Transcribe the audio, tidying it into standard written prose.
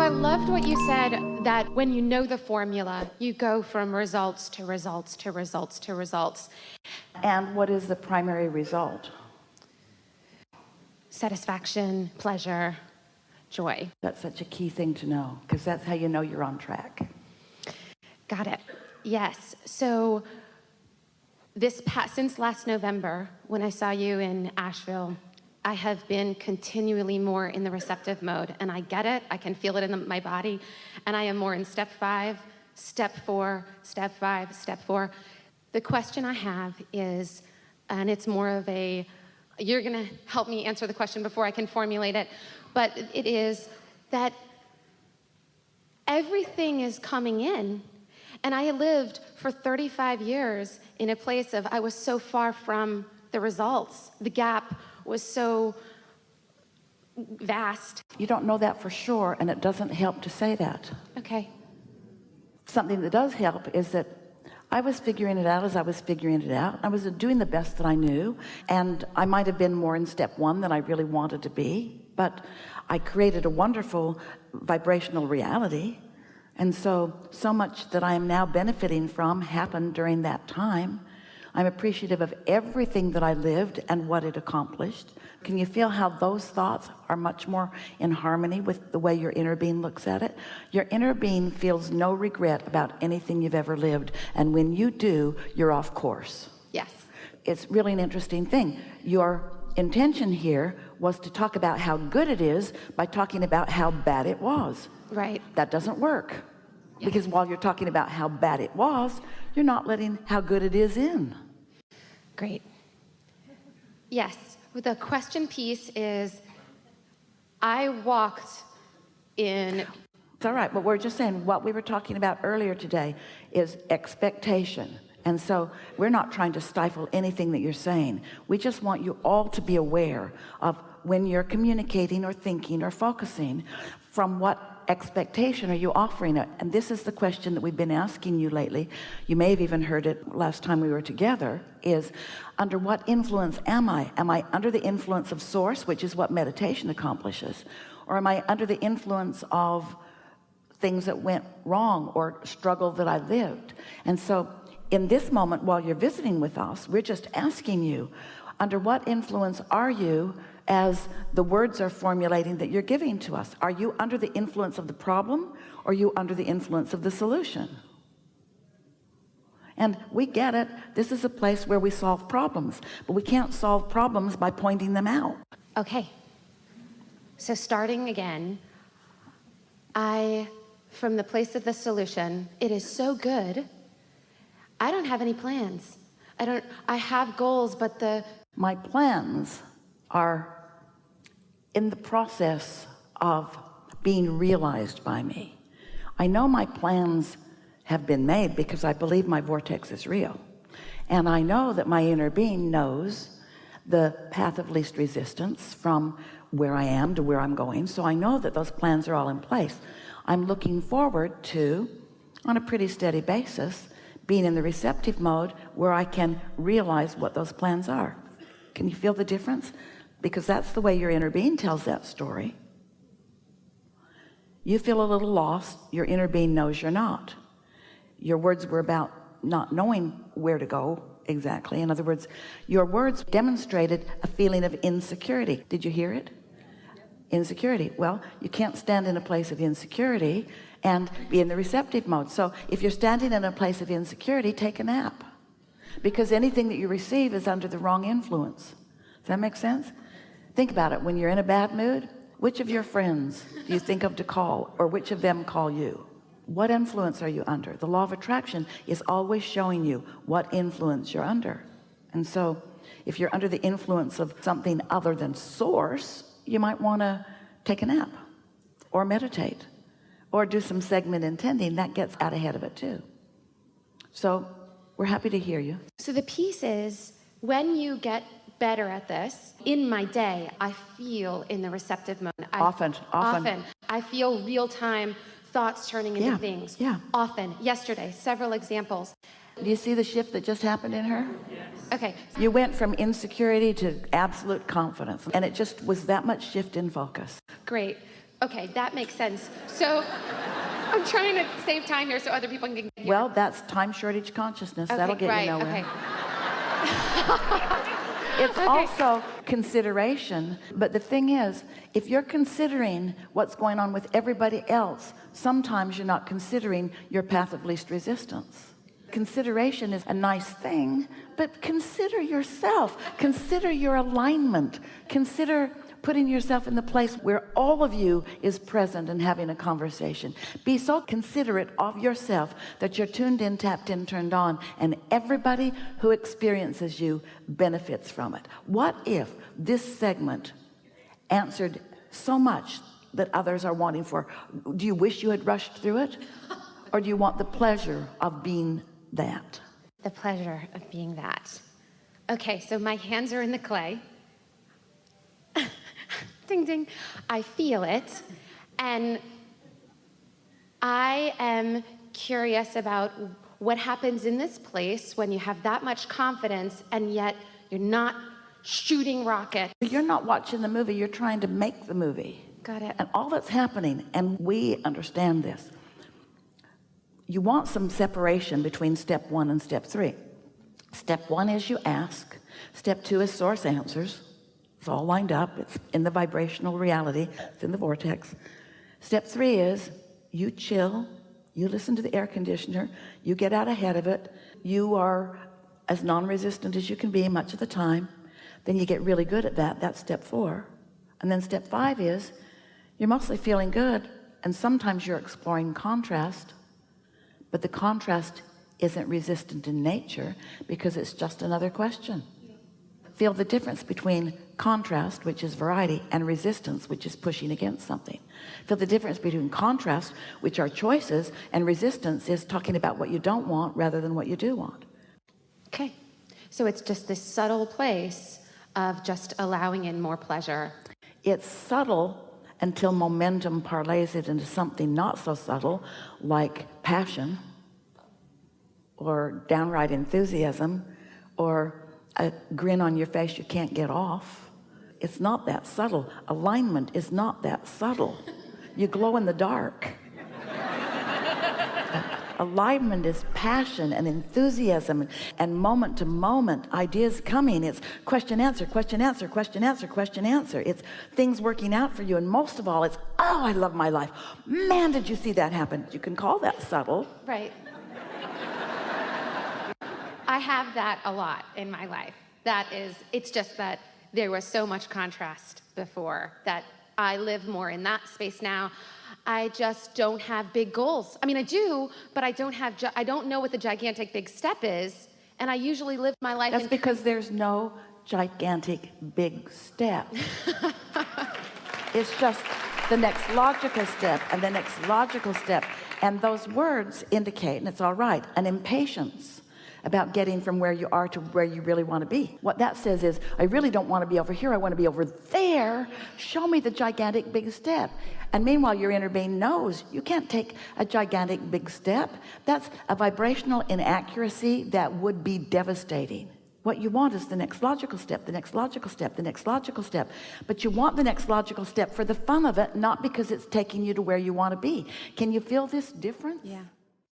I loved what you said, that when you know the formula, you go from results to results to results to results. And what is the primary result? Satisfaction, pleasure, joy. That's such a key thing to know, because that's how you know you're on track. Got it. Yes. So since last November, when I saw you in Asheville, I have been continually more in the receptive mode, and I get it. I can feel it in my body, and I am more in step 5, step 4, step 5, step 4. The question I have is, and it's more of a, you're going to help me answer the question before I can formulate it, but it is that everything is coming in, and I lived for 35 years in a place of, I was so far from the results. The gap was so vast. You don't know that for sure, and it doesn't help to say that. Okay. Something that does help is that I was figuring it out as I was figuring it out. I was doing the best that I knew, and I might have been more in step 1 than I really wanted to be, but I created a wonderful vibrational reality. And so much that I am now benefiting from happened during that time. I'm appreciative of everything that I lived and what it accomplished. Can you feel how those thoughts are much more in harmony with the way your inner being looks at it? Your inner being feels no regret about anything you've ever lived. And when you do, you're off course. Yes. It's really an interesting thing. Your intention here was to talk about how good it is by talking about how bad it was. Right. That doesn't work. Yes. Because while you're talking about how bad it was, you're not letting how good it is in. Great. Yes. The question piece is, I walked in. It's all right, but we're just saying what we were talking about earlier today is expectation. And so we're not trying to stifle anything that you're saying. We just want you all to be aware of when you're communicating or thinking or focusing, from what expectation are you offering it? And this is the question that we've been asking you lately. You may have even heard it last time we were together, is under what influence am I? Am I under the influence of source, which is what meditation accomplishes? Or am I under the influence of things that went wrong or struggle that I lived? And so in this moment, while you're visiting with us, we're just asking you, under what influence are you as the words are formulating that you're giving to us? Are you under the influence of the problem, or are you under the influence of the solution? And we get it. This is a place where we solve problems, but we can't solve problems by pointing them out. Okay. So starting again, from the place of the solution, it is so good. I don't have any plans. I have goals, but my plans are in the process of being realized by me. I know my plans have been made because I believe my vortex is real. And I know that my inner being knows the path of least resistance from where I am to where I'm going. So I know that those plans are all in place. I'm looking forward to, on a pretty steady basis, being in the receptive mode where I can realize what those plans are. Can you feel the difference? Because that's the way your inner being tells that story. You feel a little lost. Your inner being knows you're not. Your words were about not knowing where to go exactly. In other words, your words demonstrated a feeling of insecurity. Did you hear it? Insecurity. Well, you can't stand in a place of insecurity and be in the receptive mode. So if you're standing in a place of insecurity, take a nap, because anything that you receive is under the wrong influence. Does that make sense? Think about it. When you're in a bad mood, which of your friends do you think of to call, or which of them call you? What influence are you under? The law of attraction is always showing you what influence you're under. And so if you're under the influence of something other than source, you might want to take a nap or meditate or do some segment intending. That gets out ahead of it too. So we're happy to hear you. So the piece is, when you get better at this, in my day, I feel in the receptive mode. Often. I feel real-time thoughts turning into things. Yeah. Often. Yesterday, several examples. Do you see the shift that just happened in her? Yes. Okay. You went from insecurity to absolute confidence, and it just was that much shift in focus. Great. Okay, that makes sense. So I'm trying to save time here so other people can hear. Well, that's time shortage consciousness. Okay, That'll get right, you nowhere. Okay. It's Okay. also consideration. But the thing is, if you're considering what's going on with everybody else, sometimes you're not considering your path of least resistance. Consideration is a nice thing, but consider yourself. Consider your alignment. Consider putting yourself in the place where all of you is present and having a conversation. Be so considerate of yourself that you're tuned in, tapped in, turned on, and everybody who experiences you benefits from it. What if this segment answered so much that others are wanting for? Do you wish you had rushed through it? Or do you want the pleasure of being that? The pleasure of being that. Okay, so my hands are in the clay. Ding, ding. I feel it. And I am curious about what happens in this place when you have that much confidence and yet you're not shooting rockets. You're not watching the movie, you're trying to make the movie. Got it. And all that's happening, and we understand this, you want some separation between step 1 and step 3. Step 1 is you ask. Step 2 is source answers. It's all lined up. It's in the vibrational reality. It's in the vortex. Step 3 is you chill. You listen to the air conditioner. You get out ahead of it. You are as non-resistant as you can be much of the time. Then you get really good at that. That's step 4. And then step 5 is you're mostly feeling good. And sometimes you're exploring contrast. But the contrast isn't resistant in nature because it's just another question. Feel the difference between contrast, which is variety, and resistance, which is pushing against something. Feel the difference between contrast, which are choices, and resistance is talking about what you don't want rather than what you do want. Okay. So it's just this subtle place of just allowing in more pleasure. It's subtle until momentum parlays it into something not so subtle, like passion or downright enthusiasm or a grin on your face you can't get off. It's not that subtle. Alignment is not that subtle. You glow in the dark. Alignment is passion and enthusiasm and moment to moment ideas coming. It's question answer, question answer, question answer, question answer. It's things working out for you. And most of all, it's, oh, I love my life. Man, did you see that happen? You can call that subtle. Right. I have that a lot in my life. It's just that there was so much contrast before that I live more in that space now. I just don't have big goals. I mean, I do, but I don't know what the gigantic big step is. And I usually live my life. That's because there's no gigantic big step. It's just the next logical step and the next logical step. And those words indicate, and it's all right, an impatience about getting from where you are to where you really want to be. What that says is, I really don't want to be over here. I want to be over there. Show me the gigantic big step. And meanwhile, your inner being knows you can't take a gigantic big step. That's a vibrational inaccuracy that would be devastating. What you want is the next logical step, the next logical step, the next logical step. But you want the next logical step for the fun of it, not because it's taking you to where you want to be. Can you feel this difference? Yeah.